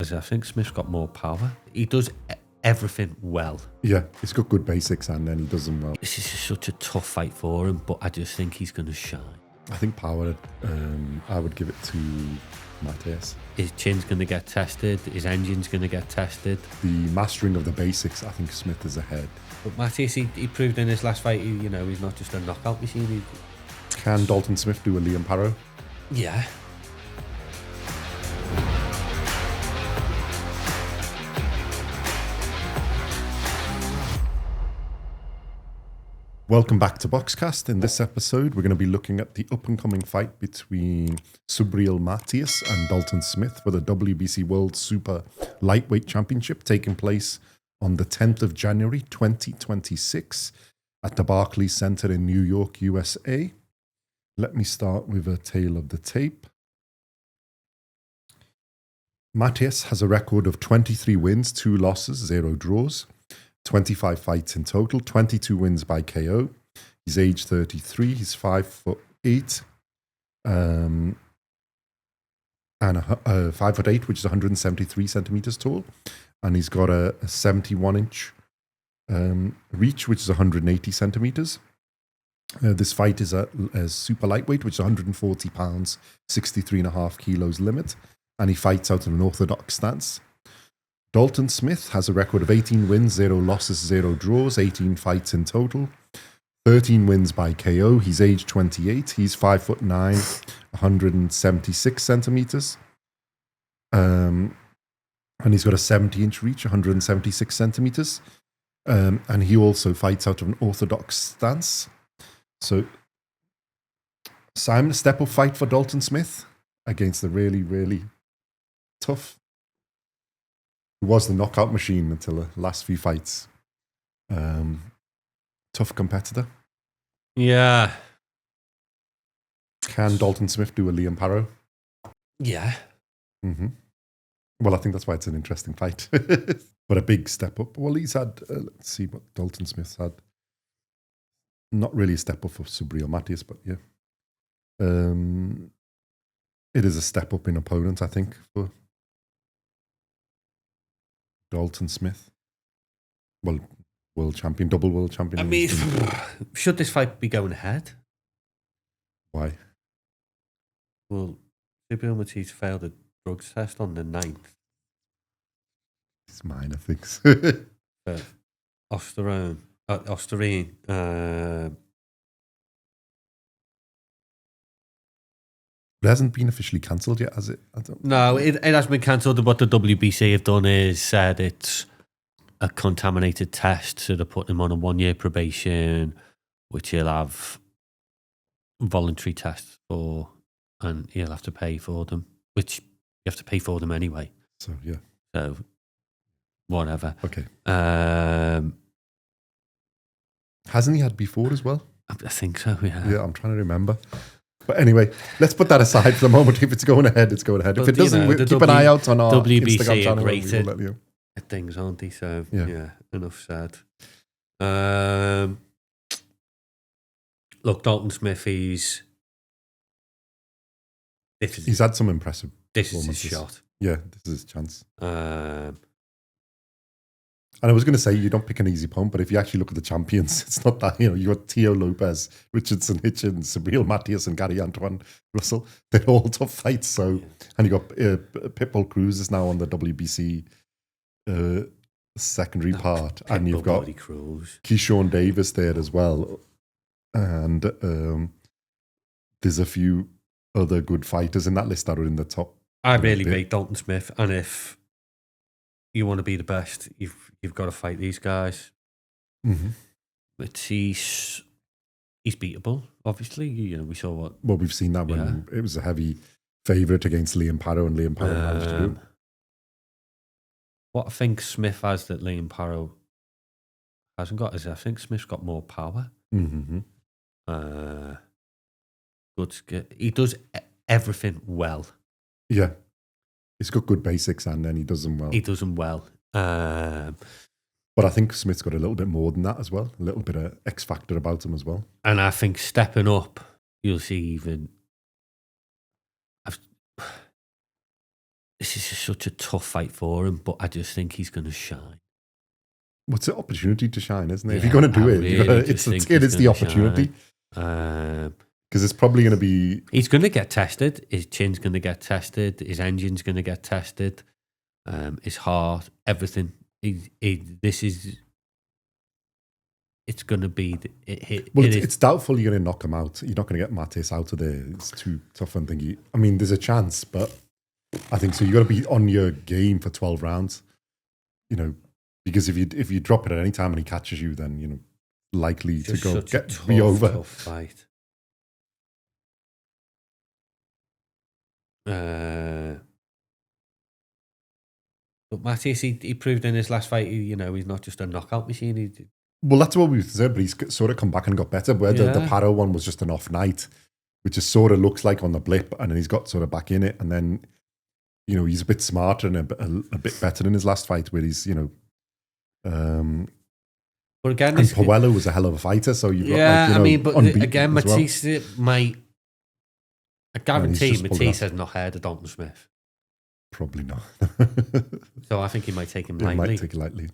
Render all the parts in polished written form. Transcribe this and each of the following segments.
I think Smith's got more power. He does everything well. Yeah, he's got good basics and then he does them well. This is such a tough fight for him, but I just think he's going to shine. I think power, I would give it to Matias. His chin's going to get tested. His engine's going to get tested. The mastering of the basics, I think Smith is ahead. But Matias, he proved in his last fight, he's not just a knockout machine. Can Dalton Smith do a Liam Parrow? Yeah. Welcome back to BoxCast. In this episode, we're going to be looking at the up-and-coming fight between Subriel Matias and Dalton Smith for the WBC World Super Lightweight Championship taking place on the 10th of January 2026 at the Barclays Center in New York, USA. Let me start with a tale of the tape. Matias has a record of 23 wins, 2 losses, 0 draws. 25 fights in total, 22 wins by KO. He's age 33. He's 5'8", and 5'8", which is 173 centimeters tall, and he's got a 71-inch reach, which is 180 centimeters. This fight is a super lightweight, which is 140 pounds, 63.5 kilos limit, and he fights out in an orthodox stance. Dalton Smith has a record of 18 wins, 0 losses, 0 draws, 18 fights in total. 13 wins by KO. He's age 28. He's 5'9", 176 centimeters. And he's got a 70-inch reach, 176 centimeters. And he also fights out of an orthodox stance. So, Simon, a step-up fight for Dalton Smith against the really, really tough. He was the knockout machine until the last few fights. Tough competitor. Yeah. Can Dalton Smith do a Liam Parrow? Yeah. Mm-hmm. Well, I think that's why it's an interesting fight. But a big step up. Well, he's had, let's see what Dalton Smith's had. Not really a step up for Subriel Matias, but yeah. It is a step up in opponent, I think, for Dalton Smith. Well, world champion, double world champion. I mean, should this fight be going ahead? Why? Well, Subriel Matias failed a drugs test on the 9th. It's minor things. Osterine. It hasn't been officially cancelled yet, has it? No, it hasn't been cancelled. What the WBC have done is said it's a contaminated test, so they're putting him on a 1-year probation, which he'll have voluntary tests for, and he'll have to pay for them, which you have to pay for them anyway. So, yeah. So, whatever. Okay. Hasn't he had before as well? I think so, yeah. Yeah, I'm trying to remember. But anyway, let's put that aside for the moment. If it's going ahead, it's going ahead. If it doesn't, keep an eye out on our WBC Instagram channel. Great let you. Things, aren't they? So, yeah, enough said. Look, Dalton Smith, he's had some impressive This is his shot. Yeah, this is his chance. And I was going to say, you don't pick an easy opponent, but if you actually look at the champions, it's not that, you got Teo Lopez, Richardson Hitchens, Subriel Matias, and Gary Antoine Russell. They're all tough fights. So, and you got Pitbull Cruz is now on the WBC secondary part, and you've got Keyshawn Davis there as well. And there's a few other good fighters in that list that are in the top. I really rate Dalton Smith, and if you want to be the best, you've got to fight these guys. Mm-hmm. But he's beatable, obviously. We saw what. Well, we've seen that when it was a heavy favourite against Liam Parrow, and Liam Parrow managed to do. What I think Smith has that Liam Parrow hasn't got is I think Smith's got more power. Mm-hmm. Good skill. He does everything well. Yeah. He's got good basics and then he does them well. He does them well. But I think Smith's got a little bit more than that as well. A little bit of X factor about him as well. And I think stepping up, you'll see even... this is such a tough fight for him, but I just think he's going to shine. What's the opportunity to shine, isn't it? Yeah, if you're going to do I it, really it's just think the he's opportunity. Because it's probably going to be... He's going to get tested. His chin's going to get tested. His engine's going to get tested. His heart, everything. It's going to be... it's doubtful you're going to knock him out. You're not going to get Matias out of there. It's too tough and thingy. I mean, there's a chance, but I think so. You got to be on your game for 12 rounds. You know, because if you drop it at any time and he catches you, then, you know, likely to go be over. Tough fight. But Matias, he proved in his last fight, you know, he's not just a knockout machine. Well, that's what we said, but he's sort of come back and got better. Where the Paro one was just an off night, which just sort of looks like on the blip, and then he's got sort of back in it, and then, you know, he's a bit smarter and a bit better in his last fight, where he's, you know, but again, and Puello was a hell of a fighter, so you've got, like, you know, I mean, but again, Matias, I guarantee Matias has not heard of Dalton Smith. Probably not. So I think he might take him lightly. He might take it lightly.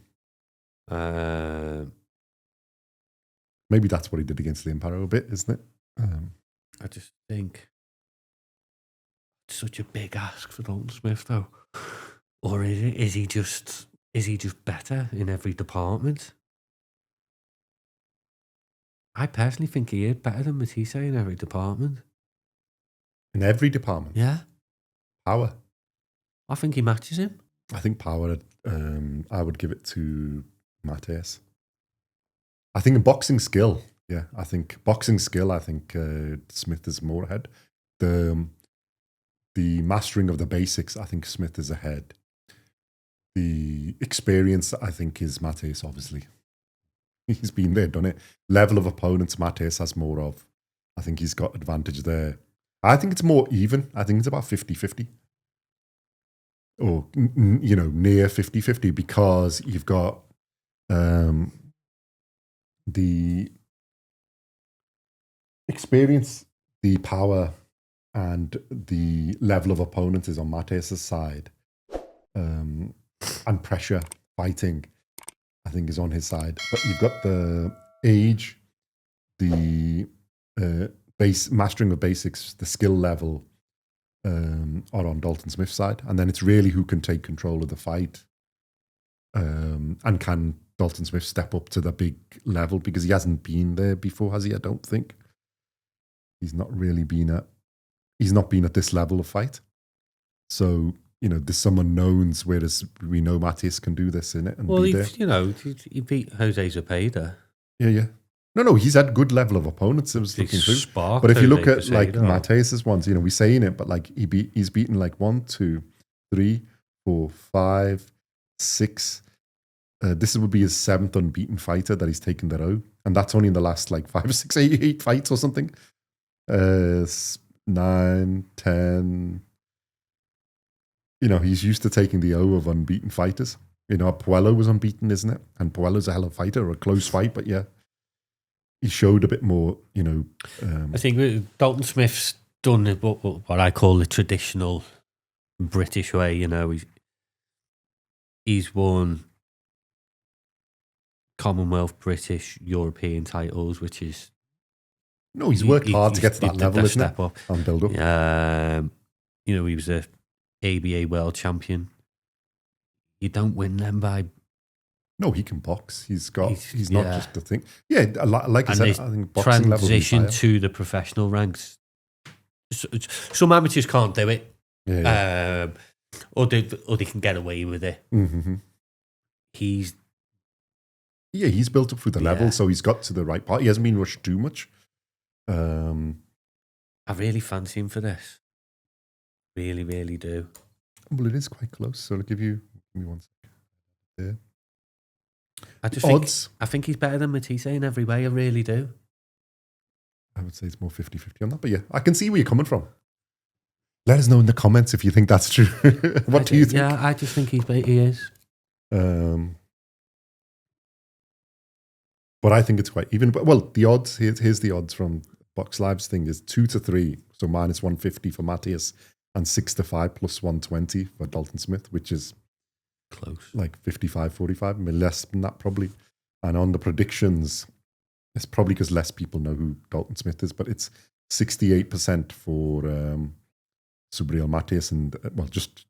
Maybe that's what he did against Liam Paro a bit, isn't it? I just think it's such a big ask for Dalton Smith, though. Or is he just better in every department? I personally think he is better than Matias in every department. In every department? Yeah. Power. I think he matches him. I think power, I would give it to Matias. I think in boxing skill, I think Smith is more ahead. The mastering of the basics, I think Smith is ahead. The experience, I think, is Matias, obviously. He's been there, done it. Level of opponents Matias has more of. I think he's got advantage there. I think it's more even. I think it's about 50-50. Or, you know, near 50-50, because you've got the experience, the power, and the level of opponent is on Matias' side. And pressure, fighting, I think, is on his side. But you've got the age, the mastering of basics, the skill level are on Dalton Smith's side. And then it's really who can take control of the fight. And can Dalton Smith step up to the big level? Because he hasn't been there before, has he? I don't think. He's not been at this level of fight. So, you know, there's some unknowns, whereas we know Matias can do this in it. And be there. You know, he beat Jose Zepeda. Yeah. No, he's had good level of opponents. It was looking through. But if you look at like Matias's ones, you know, we're saying it, but like he's beaten like 1, 2, 3, 4, 5, 6. This would be his 7th unbeaten fighter that he's taken the row, and that's only in the last like 5, 6, 8 fights or something. 9, 10. You know, he's used to taking the O of unbeaten fighters. You know, Puello was unbeaten, isn't it? And Puello's a hell of a fighter, or a close fight, but yeah. He showed a bit more, you know. I think Dalton Smith's done what I call the traditional British way. You know, he's won Commonwealth, British, European titles, which is he's worked hard to get to that level, isn't step it? Up and build up. You know, he was a ABA world champion. You don't win them by. No, he can box. He's not just a thing. Yeah, like I said, I think boxing transition to the professional ranks. Some amateurs can't do it, or they can get away with it. Mm-hmm. He's built up through the level, so he's got to the right part. He hasn't been rushed too much. I really fancy him for this. Really, really do. Well, it is quite close. So I'll give me 1 second. Yeah. I think he's better than Matias in every way. I really do. I would say it's more 50-50 on that. But yeah, I can see where you're coming from. Let us know in the comments if you think that's true. What do you think? Yeah, I just think he is. But I think it's quite even. But, well, the odds, here's the odds from Box Live's thing, is 2-3. So -150 for Matias and 6-5 plus 120 for Dalton Smith, which is Close. like 55-45, maybe less than that probably. And on the predictions, it's probably because less people know who Dalton Smith is, but it's 68% for Subriel Matias, and well, just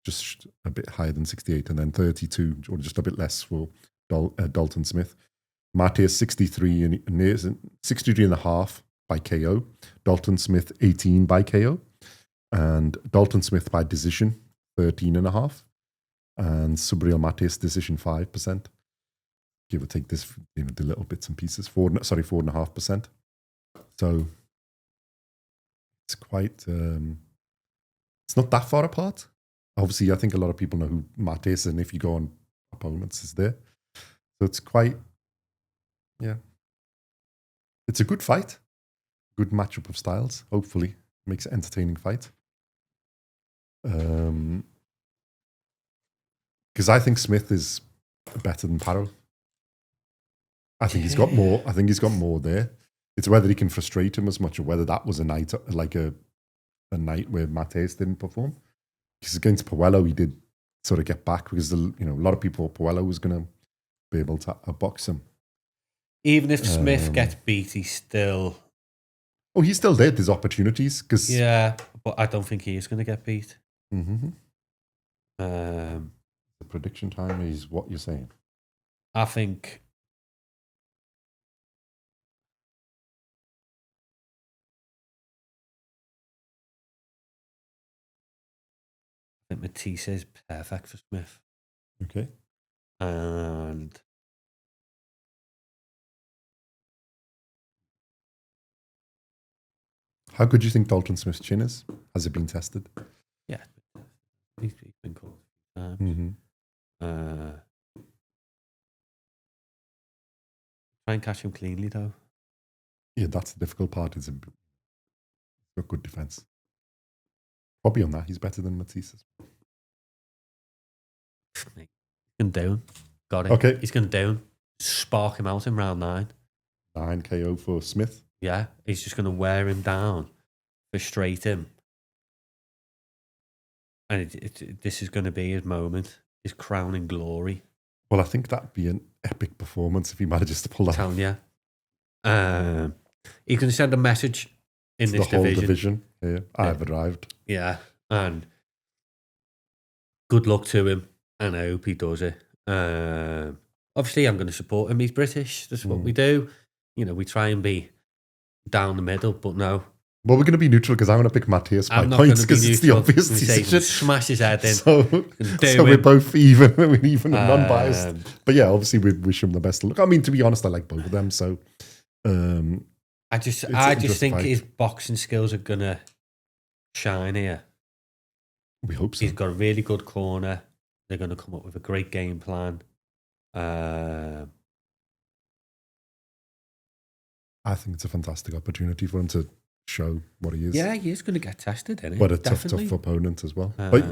a bit higher than 68, and then 32 or just a bit less for Dalton Smith. Matias 63 and 63.5 by KO. Dalton Smith 18 by KO, and Dalton Smith by decision 13.5, and Subriel Matias decision 5%. Give or take this, the little bits and pieces. 4.5%. So it's quite. It's not that far apart. Obviously, I think a lot of people know who Matt is, and if you go on opponents, is there. So it's quite, yeah. It's a good fight. Good matchup of styles. Hopefully, makes it an entertaining fight. Because I think Smith is better than Parrow. I think he's got more. I think he's got more there. It's whether he can frustrate him as much, or whether that was a night like a night where Matias didn't perform. Because against Puello, he did sort of get back because a lot of people thought Puello was going to be able to box him. Even if Smith gets beat, he's still. Oh, he's still there. There's opportunities because Yeah, but I don't think he is going to get beat. Mm-hmm. The prediction time is what you're saying. I think. I think Matias is perfect for Smith. Okay. And How good do you think Dalton Smith's chin is? Has it been tested? yeah, he's been called a few times. Mm-hmm. Try and catch him cleanly, though. Yeah, that's the difficult part. It's got good defense. Probably on that, he's better than Matias. He's going down. Got it. Okay. He's going down. Spark him out in round 9. 9 KO for Smith. Yeah, he's just going to wear him down, frustrate him. And this is going to be his moment, his crowning glory. Well, I think that'd be an epic performance if he manages to pull that off. Telling you. He can send a message in this the whole division. Yeah, I've arrived. Yeah, and good luck to him, and I hope he does it. Obviously, I'm going to support him. He's British. That's what we do. We try and be down the middle, but no. Well, we're going to be neutral because I'm going to pick Matias by points because it's the obvious decision. Smash his head in. So we're both even. We're even and non-biased. But yeah, obviously we wish him the best of luck. I mean, to be honest, I like both of them. So I just think his boxing skills are going to shine here. We hope so. He's got a really good corner. They're going to come up with a great game plan. I think it's a fantastic opportunity for him to show what he is. Yeah, he is going to get tested, isn't he? But a tough opponent as well. But,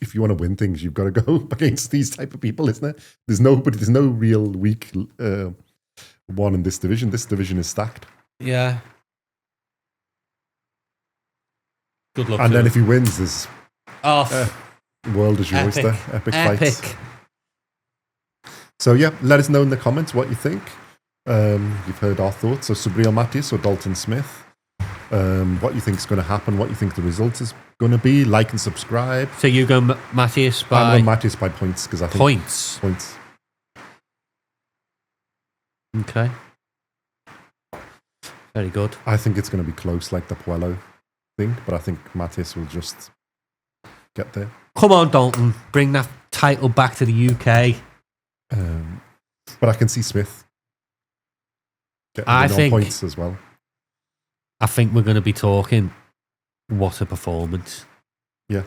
if you want to win things, you've got to go against these type of people, isn't it? There's no real weak one in this division. This division is stacked. Yeah. Good luck. And then if he wins, there's world is your oyster. Epic fights. So yeah, let us know in the comments what you think. You've heard our thoughts. So Subriel Matias or Dalton Smith. What you think is going to happen, what you think the result is going to be. Like and subscribe. So you go Matias by... I'm going Matias by points because I think... Points. Okay. Very good. I think it's going to be close like the Puello thing, but I think Matias will just get there. Come on, Dalton. Bring that title back to the UK. But I can see Smith getting points as well. I think we're going to be talking, what a performance. Yeah.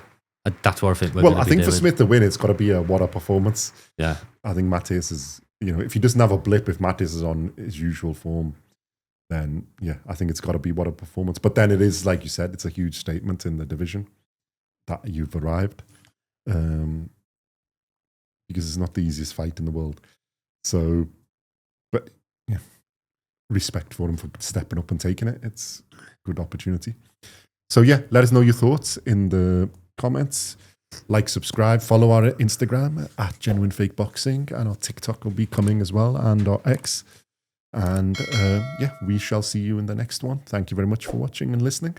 That's what I think we're going to be I think doing. for Smith to win, it's got to be a what a performance. Yeah. I think Matias is, if he doesn't have a blip, if Matias is on his usual form, then yeah, I think it's got to be what a performance. But then it is, like you said, it's a huge statement in the division that you've arrived. Because it's not the easiest fight in the world. So, but yeah, respect for him for stepping up and taking it. It's a good opportunity. So yeah, let us know your thoughts in the comments, like, subscribe, follow our Instagram at GenuineFakeBoxing, and our TikTok will be coming as well, and our X. And we shall see you in the next one. Thank you very much for watching and listening.